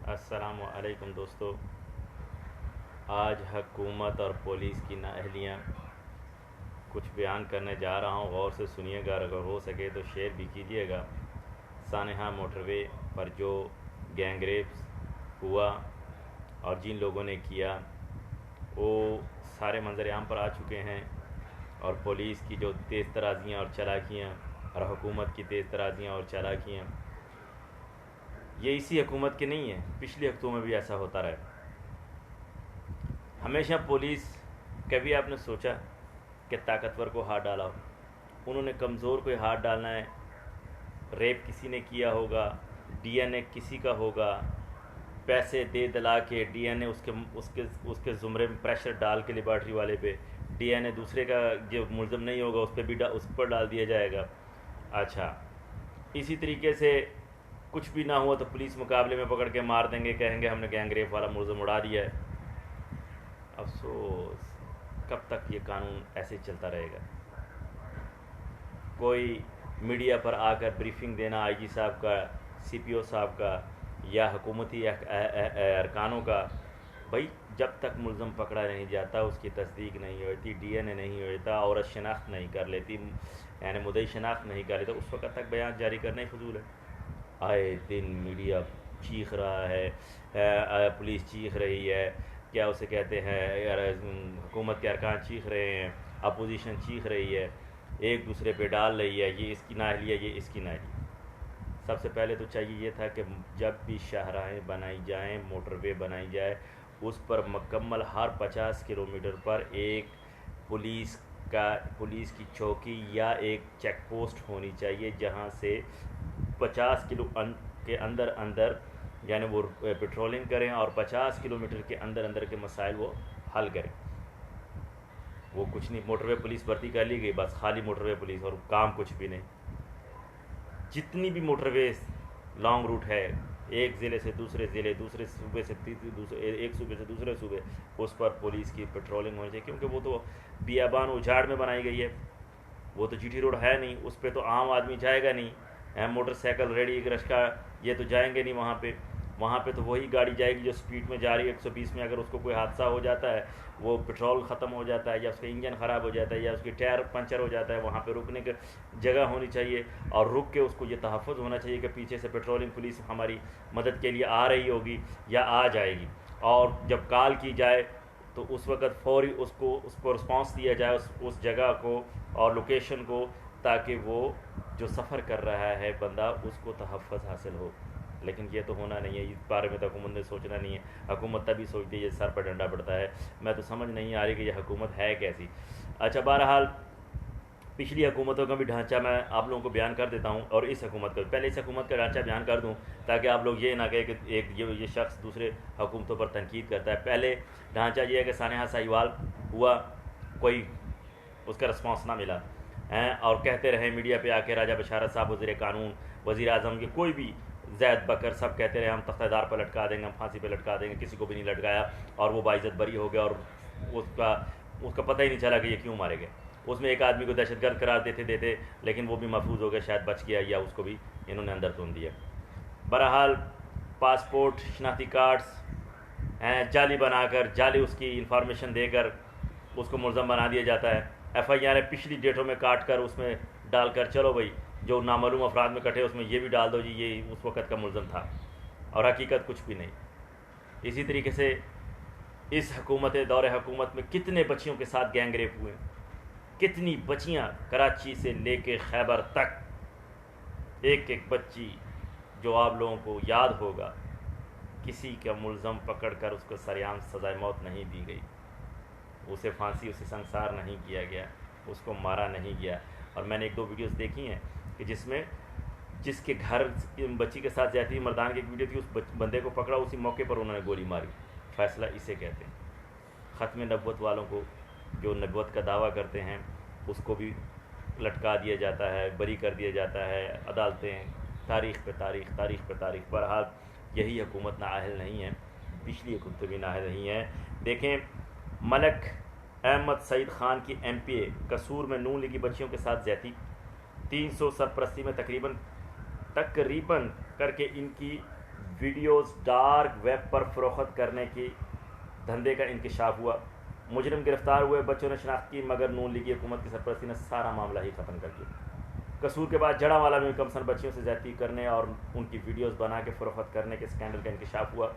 السلام علیکم دوستو، آج حکومت اور پولیس کی نااہلیاں کچھ بیان کرنے جا رہا ہوں، غور سے سنیے گا، اگر ہو سکے تو شیئر بھی کیجیے گا۔ سانحہ موٹر وے پر جو گینگ ریپس ہوا اور جن لوگوں نے کیا وہ سارے منظر عام پر آ چکے ہیں، اور پولیس کی جو تیز ترازیاں اور چالاکیاں اور حکومت کی تیز ترازیاں اور چالاکیاں، یہ اسی حکومت کے نہیں ہیں، پچھلی حکومت میں بھی ایسا ہوتا رہا ہے۔ ہمیشہ پولیس، کبھی آپ نے سوچا کہ طاقتور کو ہاتھ ڈالا ہو؟ انہوں نے کمزور کو ہاتھ ڈالنا ہے۔ ریپ کسی نے کیا ہوگا، ڈی این اے کسی کا ہوگا، پیسے دے دلا کے ڈی این اے اس کے زمرے میں پریشر ڈال کے لیبارٹری والے پہ ڈی این اے دوسرے کا جو ملزم نہیں ہوگا اس پہ بھی اس پر ڈال دیا جائے گا۔ اچھا، اسی طریقے سے کچھ بھی نہ ہوا تو پولیس مقابلے میں پکڑ کے مار دیں گے، کہیں گے ہم نے گینگ ریپ والا ملزم اڑا دیا ہے۔ افسوس، کب تک یہ قانون ایسے چلتا رہے گا؟ کوئی میڈیا پر آ کر بریفنگ دینا آئی جی صاحب کا، سی پی او صاحب کا یا حکومتی ارکانوں کا، بھائی جب تک ملزم پکڑا نہیں جاتا، اس کی تصدیق نہیں ہوتی، ڈی این اے نہیں ہوتا، عورت شناخت نہیں کر لیتی، یعنی مدعی شناخت نہیں کر لیتا، اس وقت تک بیان جاری کرنا ہی فضول ہے۔ آئے دن میڈیا چیخ رہا ہے، پولیس چیخ رہی ہے، کیا اسے کہتے ہیں، حکومت کے ارکان چیخ رہے ہیں، اپوزیشن چیخ رہی ہے، ایک دوسرے پہ ڈال رہی ہے، یہ اس کی نااہلی ہے، یہ اس کی نااہلی۔ سب سے پہلے تو چاہیے یہ تھا کہ جب بھی شاہراہیں بنائی جائیں، موٹر وے بنائی جائے، اس پر مکمل ہر 50 کلومیٹر پر ایک پولیس کی چوکی یا ایک چیک پوسٹ ہونی چاہیے، جہاں سے 50 کلو کے اندر یعنی وہ پیٹرولنگ کریں اور 50 کلومیٹر کے اندر کے مسائل وہ حل کریں۔ وہ کچھ نہیں، موٹر وے پولیس بھرتی کر لی گئی، بس خالی موٹر وے پولیس اور کام کچھ بھی نہیں۔ جتنی بھی موٹر ویز لانگ روٹ ہے، ایک ضلع سے دوسرے ضلع، دوسرے صوبے سے ایک صوبے سے دوسرے صوبے، اس پر پولیس کی پیٹرولنگ ہونی چاہیے، کیونکہ وہ تو بیابان اجاڑ میں بنائی گئی ہے، وہ تو جی ٹی روڈ ہے نہیں، اس پہ تو عام آدمی جائے گا نہیں، موٹر سائیکل ریڈی رکشا یہ تو جائیں گے نہیں وہاں پہ تو وہی گاڑی جائے گی جو سپیڈ میں جا رہی ہے 120 میں۔ اگر اس کو کوئی حادثہ ہو جاتا ہے، وہ پیٹرول ختم ہو جاتا ہے یا اس کا انجن خراب ہو جاتا ہے یا اس کی ٹائر پنچر ہو جاتا ہے، وہاں پہ رکنے کی جگہ ہونی چاہیے، اور رک کے اس کو یہ تحفظ ہونا چاہیے کہ پیچھے سے پیٹرولنگ پولیس ہماری مدد کے لیے آ رہی ہوگی یا آ جائے گی، اور جب کال کی جائے تو اس وقت فوری اس کو رسپانس دیا جائے اس جگہ کو اور لوکیشن کو، تاکہ وہ جو سفر کر رہا ہے بندہ اس کو تحفظ حاصل ہو۔ لیکن یہ تو ہونا نہیں ہے، اس بارے میں تو حکومت نے سوچنا نہیں ہے۔ حکومت تبھی سوچتی ہے یہ سر پر ڈنڈا پڑتا ہے۔ میں تو سمجھ نہیں آ رہی کہ یہ حکومت ہے کیسی۔ اچھا، بہرحال پچھلی حکومتوں کا بھی ڈھانچہ میں آپ لوگوں کو بیان کر دیتا ہوں، اور اس حکومت کا پہلے اس حکومت کا ڈھانچہ بیان کر دوں تاکہ آپ لوگ یہ نہ کہیں کہ یہ شخص دوسرے حکومتوں پر تنقید کرتا ہے۔ پہلے ڈھانچہ یہ ہے کہ سانحہ ساہیوال ہوا، کوئی اس کا رسپانس نہ ملا، اور کہتے رہے میڈیا پہ آ کے، راجہ بشارت صاحب وزیر قانون، وزیر اعظم کے کوئی بھی، زید بکر، سب کہتے رہے ہم تختہ دار پر لٹکا دیں گے، ہم پھانسی پہ لٹکا دیں گے، کسی کو بھی نہیں لٹکایا، اور وہ باعزت بری ہو گیا، اور اس کا پتہ ہی نہیں چلا کہ یہ کیوں مارے گئے۔ اس میں ایک آدمی کو دہشت گرد قرار دیتے لیکن وہ بھی محفوظ ہو گیا، شاید بچ گیا، یا اس کو بھی انہوں نے اندر تون دیا۔ بہرحال پاسپورٹ، شناختی کارڈز جعلی بنا کر، جعلی اس کی انفارمیشن دے کر اس کو ملزم بنا دیا جاتا ہے۔ ایف آئی آر پچھلی ڈیٹوں میں کاٹ کر اس میں ڈال کر، چلو بھائی جو نامعلوم افراد میں کٹے اس میں یہ بھی ڈال دو جی، یہ اس وقت کا ملزم تھا، اور حقیقت کچھ بھی نہیں۔ اسی طریقے سے اس دور حکومت میں کتنے بچیوں کے ساتھ گینگ ریپ ہوئے، کتنی بچیاں کراچی سے لے کے خیبر تک، ایک بچی جو آپ لوگوں کو یاد ہوگا، کسی کا ملزم پکڑ کر اس کو سریعان سزائے موت نہیں دی گئی، اسے پھانسی، اسے سنسار نہیں کیا گیا، اس کو مارا نہیں گیا۔ اور میں نے ایک دو ویڈیوز دیکھی ہیں کہ جس کے گھر بچی کے ساتھ زیادتی مردان کی ایک ویڈیو تھی، اس بندے کو پکڑا، اسی موقع پر انہوں نے گولی ماری۔ فیصلہ اسے کہتے ہیں۔ ختم نبوت والوں کو، جو نبوت کا دعویٰ کرتے ہیں، اس کو بھی لٹکا دیا جاتا ہے، بری کر دیا جاتا ہے، عدالتیں تاریخ پہ تاریخ۔ بہرحال یہی حکومت نااہل نہیں ہے، پچھلی حکومت بھی نااہل نہیں ہے۔ دیکھیں، ملک احمد سعید خان کی ایم پی اے قصور میں نون لیگی بچیوں کے ساتھ زیادتی، 300 سرپرستی میں تقریباً کر کے ان کی ویڈیوز ڈارک ویب پر فروخت کرنے کی دھندے کا انکشاف ہوا. مجرم گرفتار ہوئے, بچوں نے شناخت کی, مگر نون لیگی حکومت کی سرپرستی نے سارا معاملہ ہی ختم کر دیا. قصور کے بعد جڑاوالا میں کمسن بچیوں سے زیادتی کرنے اور ان کی ویڈیوز بنا کے فروخت کرنے کے اسکینڈل کا انکشاف ہوا.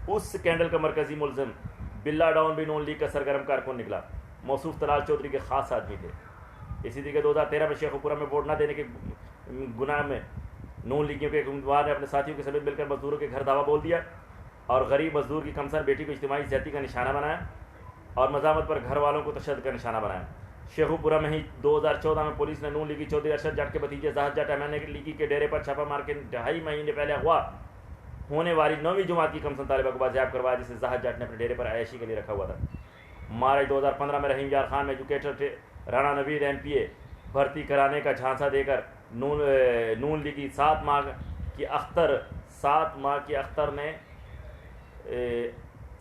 اس اسکینڈل کا مرکزی ملزم بلا ڈاؤن بھی نون لیگ کا سرگرم کارکن نکلا. موصوف طلال چودھری کے خاص آدمی تھے. اسی طریقے 2013 میں شیخ پورہ میں ووٹ نہ دینے کے گناہ میں نون لیگیوں کے ایک امیدوار نے اپنے ساتھیوں کے سمیت مل کر مزدوروں کے گھر دعویٰ بول دیا اور غریب مزدور کی کمسن بیٹی کو اجتماعی زیادتی کا نشانہ بنایا اور مزاحمت پر گھر والوں کو تشدد کا نشانہ بنایا. شیخو پورہ میں ہی 2014 میں پولیس نے نون لیگی چودھری ارشد جٹ کے بھتیجے زاہد جٹ ایم این اے لیگی کے ڈیرے پر چھاپا مار کے 2.5 مہینے پہلے اغوا ہونے والی 9ویں جماعت کی کمسن طالبہ کو بازیاب کروایا, جسے زاہد جٹ نے اپنے ڈیرے پر عیاشی کے لیے رکھا ہوا تھا. مارچ 2015 میں رحیم یار خان میں ایجوکیٹر تھے. رانا نوید ایم پی اے بھرتی کرانے کا جھانسا دے کر نون لیگی 7 ماہ کی اختر نے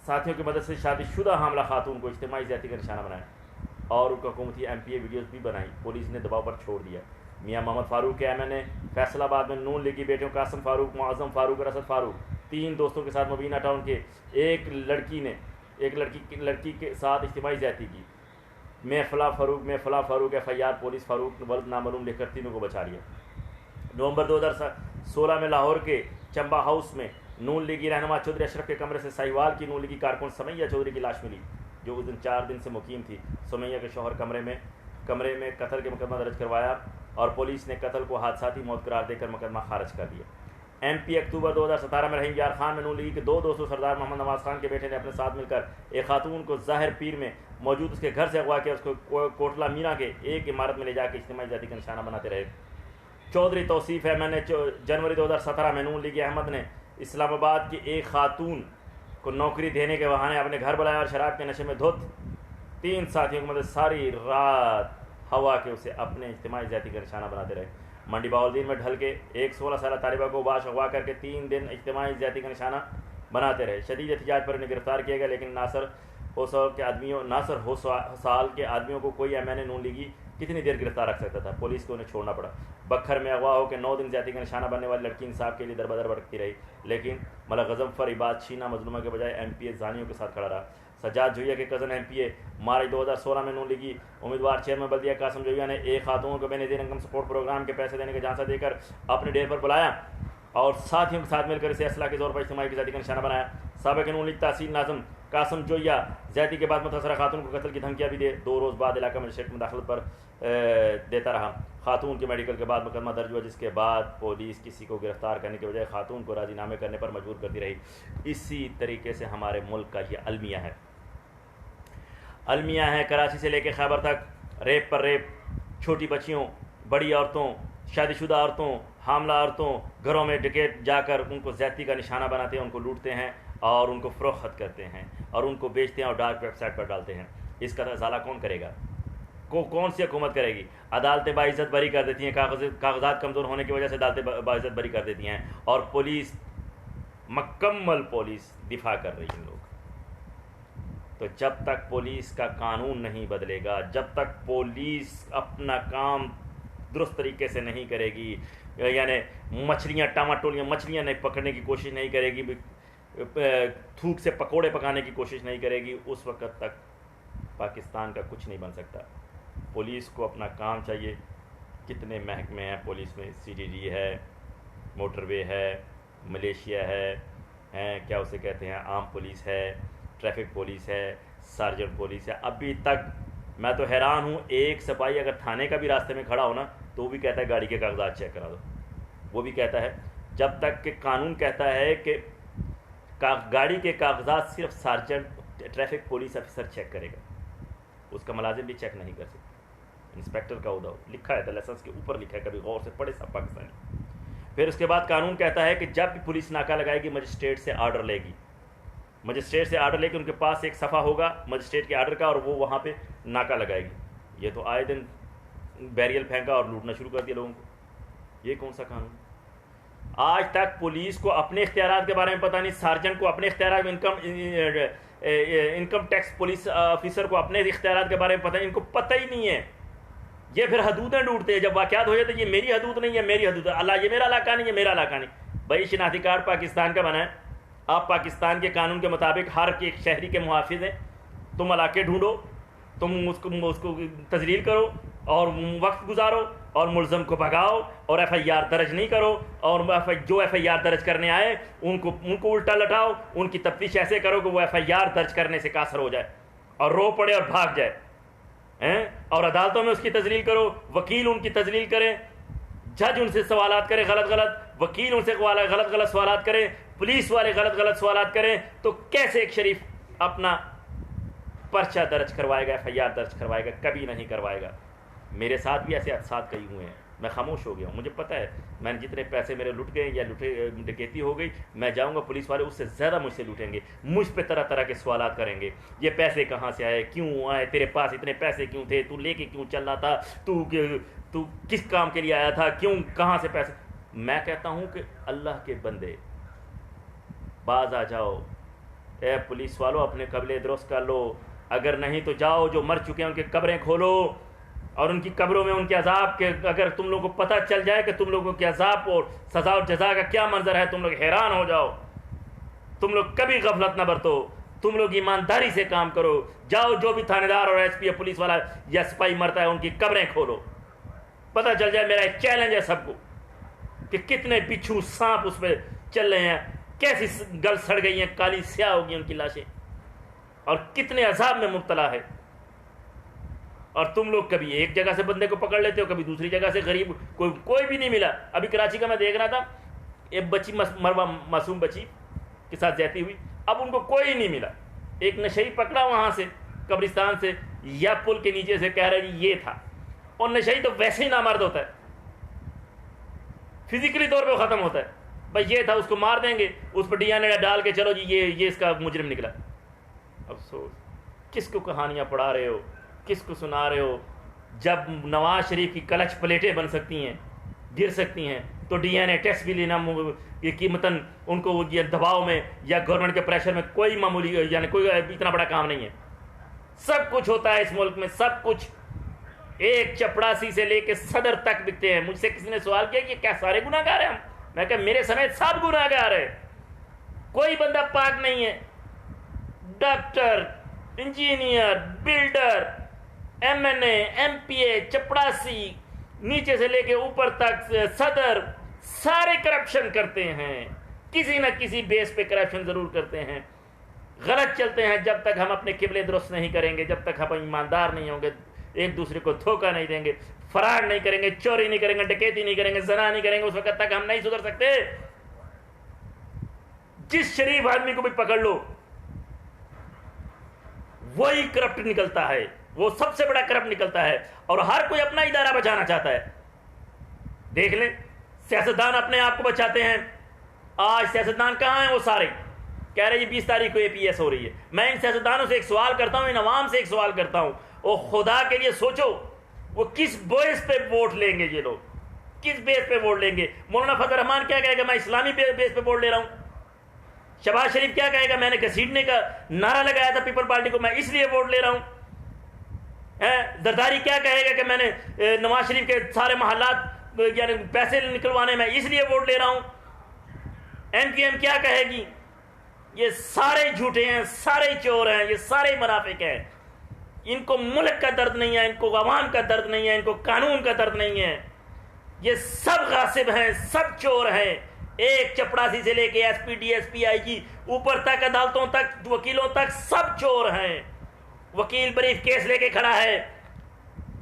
ساتھیوں کی مدد سے شادی شدہ حاملہ خاتون کو اجتماعی زیادتی کا نشانہ بنایا اور ان کو حکومتی ایم پی اے ویڈیوز بھی بنائی. پولیس نے دباؤ پر چھوڑ دیا. میاں محمد فاروق کے ایم این اے فیصل آباد میں نون لیگی بیٹیوں قاسم فاروق, معظم فاروق اور اسد فاروق 3 دوستوں کے ساتھ مبینہ ٹاؤن کے ایک لڑکی کے ساتھ اجتماعی زیادتی کی. میں فلاں فاروق FIR پولیس فاروق ولد نامعلوم لکھ کر تینوں کو بچا لیا. نومبر 2016 میں لاہور کے چمبا ہاؤس میں نون لیگی رہنما چودھری اشرف کے کمرے سے ساہیوال کی نون لیگی کارکن سمیہ چودھری کی لاش ملی, جو اس دن 4 دن سے مقیم تھی. سمیہ کے شوہر کمرے میں قتل کے مقدمہ درج کروایا اور پولیس نے قتل کو حادثاتی موت قرار دے کر مقدمہ خارج کر دیا. MP اکتوبر 2017 میں رحیم یار خان میں نون لیگی کے 2 دوستوں سردار محمد نواز خان کے بیٹے نے اپنے ساتھ مل کر ایک خاتون کو ظاہر پیر میں موجود اس کے گھر سے اغوا کیا, اس کو کوٹلا مینا کے ایک عمارت میں لے جا کے اجتماعی زیادتی کا نشانہ بناتے رہے. چودھری توصیف ہے میں نے جنوری 2017 میں نون لیگی احمد نے اسلام آباد کی ایک خاتون کو نوکری دینے کے بہانے اپنے گھر بلایا اور شراب کے نشے میں دھت 3 ساتھیوں کی مدد ساری رات ہوا کے اسے اپنے اجتماعی زیادتی کا نشانہ بناتے رہے. منڈی باؤلدین میں ڈھل کے ایک 16 سالہ طالبہ کو باش اغوا کر کے 3 دن اجتماعی زیادتی کا نشانہ بناتے رہے. شدید احتجاج پر انہیں گرفتار کیا گیا, لیکن ناصر حسال کے آدمیوں کو کوئی ایم این اے نون لیگی کتنی دیر گرفتار رکھ سکتا تھا. پولیس کو انہیں چھوڑنا پڑا. بکھر میں اغوا ہو کے 9 دن زیادتی کا نشانہ بننے والی لڑکی انصاف کے لیے در بدر بھٹکتی رہی, لیکن ملک غضنفر عباد شینا مظلومہ کے بجائے MP زانیوں کے ساتھ کھڑا رہا. سجاد جویا کے کزن MP مارچ 2016 میں نون لیگی امیدوار چیئرمین بلدیہ قاسم جویا نے ایک خاتون کو بے نظیر انکم سپورٹ پروگرام کے پیسے دینے کا جھانسا دے کر اپنے ڈیر پر بلایا اور ساتھیوں کے ساتھ مل کر اسے اسلحہ کے زور پر اجتماعی زیادتی کا نشانہ بنایا. سابق نون لیگ تحصیل ناظم قاسم جویا زیادتی کے بعد متاثرہ خاتون کو قتل کی دھمکیاں بھی دے. 2 روز بعد علاقہ مجسٹریٹ مداخلت پر دیتا رہا. خاتون کے میڈیکل کے بعد مقدمہ درج ہوا, جس کے بعد پولیس کسی کو گرفتار کرنے کے بجائے خاتون کو راضی نامے کرنے پر مجبور کرتی رہی. اسی طریقے سے ہمارے ملک کا یہ المیہ ہے. کراچی سے لے کے خیبر تک ریپ پر ریپ, چھوٹی بچیوں, بڑی عورتوں, شادی شدہ عورتوں, حاملہ عورتوں گھروں میں ڈکیٹ جا کر ان کو زیادتی کا نشانہ بناتے ہیں, ان کو لوٹتے ہیں اور ان کو فروخت کرتے ہیں اور ان کو بیچتے ہیں اور ڈارک ویب سائٹ پر ڈالتے ہیں. اس کا ازالہ کون کرے گا؟ کون سی حکومت کرے گی؟ عدالتیں باعزت بری کر دیتی ہیں, کاغذات کمزور ہونے کی وجہ سے عدالتیں باعزت بری کر دیتی ہیں, اور پولیس مکمل پولیس دفاع کر رہی ہے لوگ. تو جب تک پولیس کا قانون نہیں بدلے گا, جب تک پولیس اپنا کام درست طریقے سے نہیں کرے گی, یعنی مچھلیاں نہیں پکڑنے کی کوشش نہیں کرے گی, تھوک سے پکوڑے پکانے کی کوشش نہیں کرے گی, اس وقت تک پاکستان کا کچھ نہیں بن سکتا. پولیس کو اپنا کام چاہیے. کتنے محکمے ہیں پولیس میں, CDD ہے, موٹر وے ہے, ملیشیا ہے, کیا اسے کہتے ہیں, عام پولیس ہے, ٹریفک پولیس ہے, سارجنٹ پولیس ہے. ابھی تک میں تو حیران ہوں, ایک سپاہی اگر تھانے کا بھی راستے میں کھڑا ہو نا تو وہ بھی کہتا ہے گاڑی کے کاغذات چیک کرا دو. وہ بھی کہتا ہے, جب تک کہ قانون کہتا ہے کہ گاڑی کے کاغذات صرف سارجنٹ ٹریفک پولیس افسر چیک کرے گا, اس کا ملازم بھی چیک نہیں کر سکتا. انسپیکٹر کا عہدہ لکھا ہے, لائسنس کے اوپر لکھا ہے, کبھی غور سے پڑھے سب پاکستانی. پھر اس کے بعد قانون کہتا ہے کہ جب بھی پولیس ناکہ لگائے گی مجسٹریٹ سے آرڈر لے گی, مجسٹریٹ سے آرڈر لے کے ان کے پاس ایک صفحہ ہوگا مجسٹریٹ کے آرڈر کا, اور وہ وہاں پہ ناکہ لگائے گی. یہ تو آئے دن بیریل پھینکا اور لوٹنا شروع کر دیا لوگوں کو. یہ کون سا قانون؟ آج تک پولیس کو اپنے اختیارات کے بارے میں پتہ نہیں, سارجنٹ کو اپنے اختیارات, انکم ٹیکس پولیس آفیسر کو اپنے اختیارات کے بارے میں پتہ نہیں, ان کو پتہ ہی نہیں ہے. یہ پھر حدودیں ڈھونڈتے ہیں, جب واقعات ہو جاتے ہیں یہ میری حدود نہیں, یہ میری حدود ہے, اللہ یہ میرا علاقہ نہیں, یہ میرا علاقہ نہیں. بھائی شناختی کارڈ پاکستان کا بنا ہے، آپ پاکستان کے قانون کے مطابق ہر ایک شہری کے محافظ ہیں، تم علاقے ڈھونڈو، تم اس کو تذلیل کرو اور وقت گزارو اور ملزم کو بھگاؤ اور ایف آئی آر درج نہیں کرو، اور جو ایف آئی آر درج کرنے آئے ان کو الٹا لٹاؤ، ان کی تفتیش ایسے کرو کہ وہ ایف آئی آر درج کرنے سے قاصر ہو جائے اور رو پڑے اور بھاگ جائے، اور عدالتوں میں اس کی تذلیل کرو، وکیل ان کی تذلیل کریں، جج ان سے سوالات کرے غلط غلط، وکیل ان سے غلط غلط سوالات کریں، پولیس والے غلط غلط سوالات کریں، تو کیسے ایک شریف اپنا پرچہ درج کروائے گا، ایف آئی آر درج کروائے گا؟ کبھی نہیں کروائے گا۔ میرے ساتھ بھی ایسے حادثات کئی ہوئے ہیں، میں خاموش ہو گیا ہوں، مجھے پتہ ہے میں نے جتنے پیسے میرے لٹ گئے یا ڈکیتی ہو گئی، میں جاؤں گا پولیس والے اس سے زیادہ مجھ سے لوٹیں گے، مجھ پہ طرح طرح کے سوالات کریں گے، یہ پیسے کہاں سے آئے، کیوں آئے، تیرے پاس اتنے پیسے کیوں تھے، تو لے کے کیوں چل رہا تھا، تو کس کام کے لیے آیا تھا، کیوں کہاں سے پیسے۔ میں کہتا ہوں کہ اللہ کے بندے باز آ جاؤ، اے پولیس والوں اپنے قبریں درست کر لو، اگر نہیں تو جاؤ جو مر چکے ہیں ان کی قبریں کھولو اور ان کی قبروں میں ان کے عذاب کے اگر تم لوگوں کو پتہ چل جائے کہ تم لوگوں کے عذاب اور سزا اور جزا کا کیا منظر ہے، تم لوگ حیران ہو جاؤ۔ تم لوگ کبھی غفلت نہ برتو، تم لوگ ایمانداری سے کام کرو، جاؤ جو بھی تھانے دار اور ایس پی یا پولیس والا یا سپاہی مرتا ہے ان کی قبریں کھولو، پتہ چل جائے۔ میرا ایک چیلنج ہے سب کو کہ کتنے بچھو سانپ اس پہ چل رہے ہیں، کیسی گل سڑ گئی ہیں، کالی سیاہ ہوگی ان کی لاشیں، اور کتنے عذاب میں مبتلا ہے، اور تم لوگ کبھی ایک جگہ سے بندے کو پکڑ لیتے ہو، کبھی دوسری جگہ سے غریب کوئی بھی نہیں ملا۔ ابھی کراچی کا میں دیکھ رہا تھا، ایک بچی معصوم بچی کے ساتھ زیادتی ہوئی، اب ان کو کوئی نہیں ملا، ایک نشئی پکڑا وہاں سے قبرستان سے یا پل کے نیچے سے، کہہ رہے جی یہ تھا، اور نشئی تو ویسے ہی نامرد ہوتا ہے، فزیکلی طور پہ ختم ہوتا ہے، بھائی یہ تھا، اس کو مار دیں گے، اس پہ ڈی این اے ڈال کے چلو جی یہ اس کا مجرم نکلا۔ افسوس، کس کو کہانیاں پڑھا رہے ہو، کس کو سنا رہے ہو؟ جب نواز شریف کی کلچ پلیٹیں بن سکتی ہیں، گر سکتی ہیں، تو ڈی این اے ٹیسٹ بھی لینا یہ قیمتاً ان کو یہ دباؤ میں یا گورنمنٹ کے پریشر میں کوئی معمولی یعنی کوئی اتنا بڑا کام نہیں ہے۔ سب کچھ ہوتا ہے اس ملک میں، سب کچھ، ایک چپڑاسی سے لے کے صدر تک بکتے ہیں۔ مجھ سے کسی نے سوال کیا کہ کیا سارے گناہ گار ہیں ہم؟ میں کہا میرے سمیت سب گناہ گار ہے، کوئی بندہ پاک نہیں ہے۔ Doctor, engineer, builder, M N A, M P A, چپڑاسی، نیچے سے لے کے اوپر تک صدر، سارے کرپشن کرتے ہیں، کسی نہ کسی بیس پہ کرپشن ضرور کرتے ہیں، غلط چلتے ہیں۔ جب تک ہم اپنے قبلے درست نہیں کریں گے، جب تک ہم ایماندار نہیں ہوں گے، ایک دوسرے کو دھوکہ نہیں دیں گے، فراڈ نہیں کریں گے، چوری نہیں کریں گے، ڈکیتی نہیں کریں گے، زنا نہیں کریں گے، اس وقت تک ہم نہیں سدھر سکتے۔ جس شریف آدمی کو بھی پکڑ لو وہی کرپٹ نکلتا ہے، وہ سب سے بڑا کرپٹ نکلتا ہے، اور ہر کوئی اپنا ادارہ بچانا چاہتا ہے۔ دیکھ لیں، سیاستدان اپنے آپ کو بچاتے ہیں۔ آج سیاستدان کہاں ہیں؟ وہ سارے کہہ رہے ہیں 20 تاریخ کو اے پی ایس ہو رہی ہے۔ میں ان سیاستدانوں سے ایک سوال کرتا ہوں، ان عوام سے ایک سوال کرتا ہوں، وہ خدا کے لیے سوچو، وہ کس بیس پہ ووٹ لیں گے؟ یہ لوگ کس بیس پہ ووٹ لیں گے؟ مولانا فضل الرحمان کیا کہے گا؟ میں اسلامی بیس پہ ووٹ لے رہا ہوں۔ شہباز شریف کیا کہے گا؟ میں نے گھسیٹنے کا نعرہ لگایا تھا پیپل پارٹی کو، میں اس لیے ووٹ لے رہا ہوں۔ زرداری کیا کہے گا کہ میں نے نواز شریف کے سارے محلات یعنی پیسے نکلوانے میں اس لیے ووٹ لے رہا ہوں۔ ایم کیو ایم کیا کہے گی؟ یہ سارے جھوٹے ہیں، سارے چور ہیں، یہ سارے منافق ہیں، ان کو ملک کا درد نہیں ہے، ان کو عوام کا درد نہیں ہے، ان کو قانون کا درد نہیں ہے، یہ سب غاصب ہیں، سب چور ہیں۔ ایک چپڑاسی سے لے کے S P, D S P, I G, اوپر تک عدالتوں تک، وکیلوں تک، سب چور ہیں۔ وکیل بریف کیس لے کے کھڑا ہے،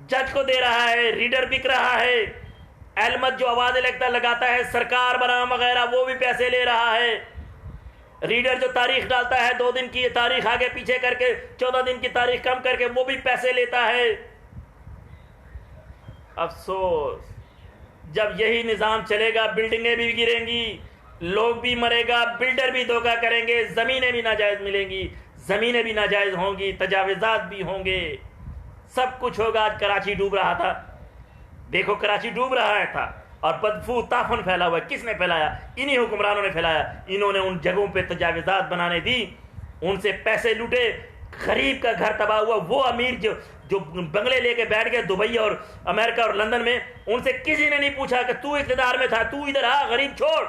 جج کو دے رہا ہے، ریڈر بک رہا ہے، احمد جو آوازیں لگاتا ہے، سرکار بنام وغیرہ، وہ بھی پیسے لے رہا ہے۔ ریڈر جو تاریخ ڈالتا ہے 2 دن کی تاریخ آگے پیچھے کر کے 14 دن کی تاریخ کم کر کے، وہ بھی پیسے لیتا ہے۔ افسوس، جب یہی نظام چلے گا، بلڈنگیں بھی گریں گی، لوگ بھی مرے گا، بلڈر بھی دھوکہ کریں گے، زمینیں بھی ناجائز ملیں گی، زمینیں بھی ناجائز ہوں گی، تجاوزات بھی ہوں گے، سب کچھ ہوگا۔ آج کراچی ڈوب رہا تھا، دیکھو کراچی ڈوب رہا تھا، اور بدبو تعفن پھیلا ہوا ہے۔ کس نے پھیلایا؟ انہی حکمرانوں نے پھیلایا۔ انہوں نے ان جگہوں پہ تجاوزات بنانے دی، ان سے پیسے لوٹے، غریب کا گھر تباہ ہوا۔ وہ امیر جو بنگلے لے کے بیٹھ گئے دبئی اور امریکہ اور لندن میں، ان سے کسی نے نہیں پوچھا کہ تو اقتدار میں تھا، تو ادھر آ، غریب چھوڑ۔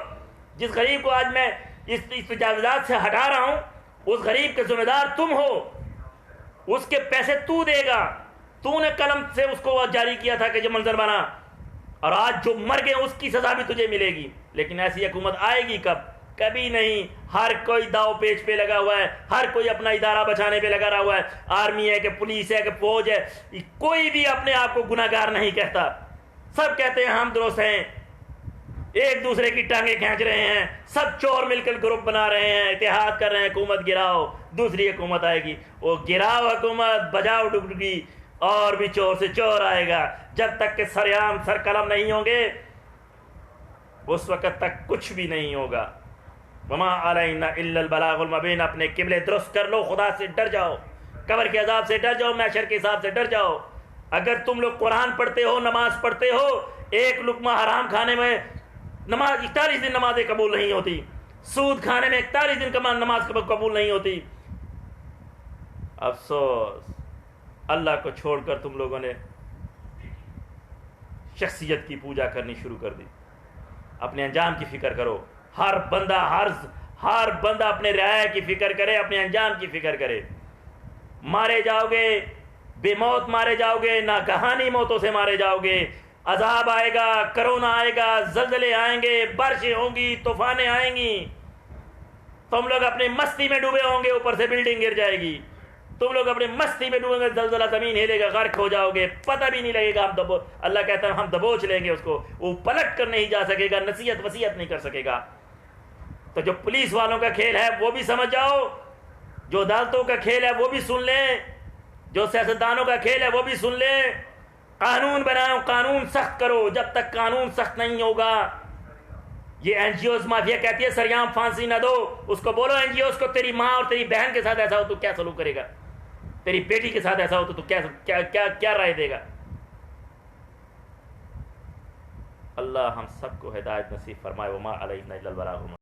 جس غریب کو آج میں اس تجاوزات سے ہٹا رہا ہوں، اس غریب کے ذمہ دار تم ہو، اس کے پیسے تو دے گا، تو نے قلم سے اس کو جاری کیا تھا کہ یہ منظر بنا، اور آج جو مر گئے اس کی سزا بھی تجھے ملے گی۔ لیکن ایسی حکومت آئے گی کب؟ کبھی نہیں۔ ہر کوئی داؤ پیچ پہ لگا ہوا ہے، ہر کوئی اپنا ادارہ بچانے پہ لگا رہا ہوا ہے، آرمی ہے کہ پولیس ہے کہ فوج ہے، کوئی بھی اپنے آپ کو گناہ گار نہیں کہتا، سب کہتے ہیں ہم درست ہیں، ایک دوسرے کی ٹانگیں کھینچ رہے ہیں، سب چور مل کر گروپ بنا رہے ہیں، اتحاد کر رہے ہیں، حکومت گراؤ، دوسری حکومت آئے گی، وہ گراؤ حکومت، بجاؤ ڈگڈگی، اور بھی چور سے چور آئے گا۔ جب تک کہ سریام سر قلم نہیں ہوں گے اس وقت تک کچھ بھی نہیں ہوگا۔ وما علینا الا البلاغ المبین۔ اپنے قبلے درست کر لو، خدا سے ڈر جاؤ، قبر کے عذاب سے ڈر جاؤ، محشر کے حساب سے ڈر جاؤ۔ اگر تم لوگ قرآن پڑھتے ہو، نماز پڑھتے ہو، ایک لقمہ حرام کھانے میں نماز 41 دن نمازیں قبول نہیں ہوتی، سود کھانے میں 41 دن نماز قبول نہیں ہوتی۔ افسوس، اللہ کو چھوڑ کر تم لوگوں نے شخصیت کی پوجا کرنی شروع کر دی۔ اپنے انجام کی فکر کرو، ہر بندہ اپنے رعایا کی فکر کرے، اپنے انجام کی فکر کرے۔ مارے جاؤ گے، بے موت مارے جاؤ گے، ناگہانی موتوں سے مارے جاؤ گے، عذاب آئے گا، کرونا آئے گا، زلزلے آئیں گے، بارشیں ہوں گی، طوفانیں آئیں گی، تم لوگ اپنی مستی میں ڈوبے ہوں گے، اوپر سے بلڈنگ گر جائے گی، تم لوگ اپنی مستی میں ڈوبیں گے، زلزلہ زمین ہلے گا، غرق ہو جاؤ گے، پتہ بھی نہیں لگے گا۔ اللہ کہتا ہے ہم دبوچ لیں گے اس کو، وہ پلٹ کر نہیں جا سکے گا، نصیحت وصیت نہیں کر سکے گا۔ تو جو پولیس والوں کا کھیل ہے وہ بھی سمجھ جاؤ، جو عدالتوں کا کھیل ہے وہ بھی سن لیں، جو سیاستدانوں کا کھیل ہے وہ بھی سن لیں۔ قانون بناؤ، قانون سخت کرو، جب تک قانون سخت نہیں ہوگا۔ یہ این جی اوز مافیا کہتی ہے سریام پھانسی نہ دو، اس کو بولو این جی اوز کو تیری ماں اور تیری بہن کے ساتھ ایسا ہو تو کیا سلوک کرے گا، تیری بیٹی کے ساتھ ایسا ہو تو کیا رائے دے گا۔ اللہ ہم سب کو ہدایت نصیب فرمائے۔ وما علینا الا البلاغ۔